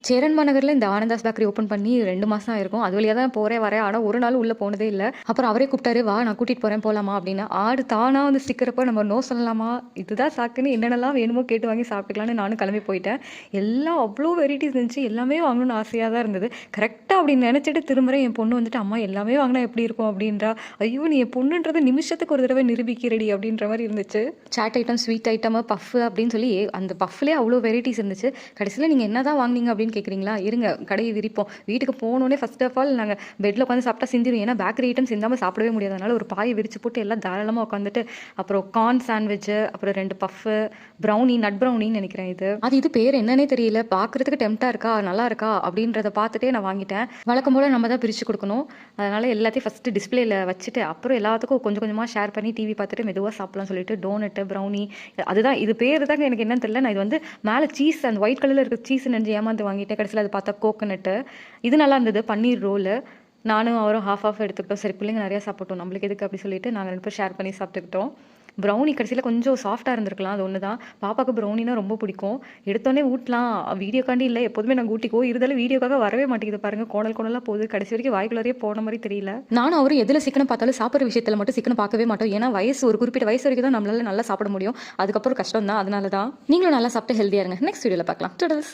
சேரன் மாநகர்ல இந்த Anandhas bakery open பண்ணி 2 மாசம் ஆயிருக்கும். அது வழியா தான் போறேன், வரேன். ஆனா ஒரு நாள் உள்ள போனதே இல்ல. அப்புறம் அவரே கூப்பிட்டாரு, "வா நான் கூட்டிட்டு போறேன் போலாமா?" அப்படின்னு. ஆடு தானா வந்து சிக்கிறப்ப நம்ம நோ சொல்லலாமா? இதுதான் சாக்குன்னு என்னென்னலாம் வேணுமோ கேட்டு வாங்கி சாப்பிட்டுக்கலான்னு நானும் கிளம்பி போயிட்டேன். எல்லாம் அவ்ளோ வெரைட்டிஸ் இருந்துச்சு. எல்லாமே வாங்கணும்னு ஆசையா தான் இருந்தது. கரெக்ட்டா அப்படின்னு நினைச்சிட்டு திரும்புறேன். என் பொண்ணு வந்துட்டு, "அம்மா எல்லாமே வாங்குனா எப்படி இருக்கும்?" அப்படின்றா. ஐயோ! நீ என் பொண்ணுன்றத நிமிஷத்துக்கு ஒரு தடவை நிரூபிக்கிறடி அப்படின்ற மாரி இருந்துச்சு. Chaat item, sweet item, puff அப்படின்னு சொல்லி அந்த பஃப்லயே அவ்ளோ வெரைட்டிஸ் இருந்துச்சு. கடைசியில நீங்க என்னதான் வாங்குனீங்க அப்படின்னு கேட்குறீங்களா? இருங்க கடையை விரிப்போம். வீட்டுக்கு போனோனே ஃபர்ஸ்ட் ஆஃப் ஆல் நாங்க பெட்ல உட்காந்து சாப்பிட்டா சிந்திரும். ஏன்னா பேக்கரி ஐட்டம் சிந்தாம சாப்பிடவே முடியாது. அதனால ஒரு பாயை விரிச்சு போட்டு எல்லாம் தாராளமா உட்காந்துட்டு, அப்புறம் கார்ன் சாண்ட்விச், அப்புறம் 2 பஃப், ப்ரௌனி, நட் ப்ரௌனின்னு நினைக்கிறேன் இது. இது பேர் என்னன்னே தெரியல. பார்க்கறதுக்கு டெம்ப்டா இருக்கா, நல்லா இருக்கா அப்படின்றத பார்த்துட்டே நான் வாங்கிட்டேன். வழக்கம் போல நம்ம தான் பிரிச்சு கொடுக்கணும். அதனால எல்லாத்தையும் ஃபர்ஸ்ட் டிஸ்பிளேல வச்சுட்டு, அப்புறம் எல்லாத்துக்கும் கொஞ்சம் கொஞ்சமா ஷேர் பண்ணி டிவி பார்த்துட்டு மெதுவா சாப்பிடலாம் சொல்லிட்டு டோனட், ப்ரௌனி, அதுதான் இது பேரு தாங்க எனக்கு என்னன்னு தெரியல. நான் இது வந்து மேல சீஸ் அந்த ஒயிட் கலர்ல இருக்க சீஸ் நினைச்சு ஏமாந்து வாங்கிட்டேன். கடைசியில அது பார்த்தா கோகனட்டு. இது நல்லா இருந்தது. பன்னீர் ரோலு. நானும் அவரும் ஹாஃப் ஆஃப் எடுத்துக்கிட்டோம். சரி பிள்ளைங்க நிறையா சாப்பிட்டோம். நம்மளுக்கு எதுக்கு அப்படி சொல்லிட்டு நாங்கள் 2 பேரும் ஷேர் பண்ணி சாப்பிட்டுக்கிட்டோம். ப்ரௌனி கடைசியில் கொஞ்சம் சாஃப்டாக இருந்திருக்கலாம். அது ஒன்று தான். பாப்பாவுக்கு ப்ரௌனினா ரொம்ப பிடிக்கும். எடுத்தோடனே ஊட்டலாம். வீடியோக்காண்டி இல்லை, எப்போதுமே நாங்கள் ஊட்டிக்குவோம். இருந்தாலும் வீடியோக்காக வரவே மாட்டேங்குது பாருங்க. கோணல் கோணலாக போகுது. கடைசி வரைக்கும் வாய்க்குள்ளே போன மாதிரி தெரியல. நானும் அவரும் எதில் சிக்கனம் பார்த்தாலும் சாப்பிட்ற விஷயத்தில் மட்டும் சிக்கனம் பார்க்கவே மாட்டோம். ஏன்னா வயசு ஒரு குறிப்பிட்ட வயசு வரைக்கும் தான் நம்மளால நல்லா சாப்பிட முடியும். அதுக்கப்புறம் கஷ்டம் தான். அதனால தான் நீங்களும் நல்லா சாப்பிட்டு ஹெல்த்தியாக இருங்க. நெக்ஸ்ட் வீடியோவில் பார்க்கலாம். டூடல்ஸ்.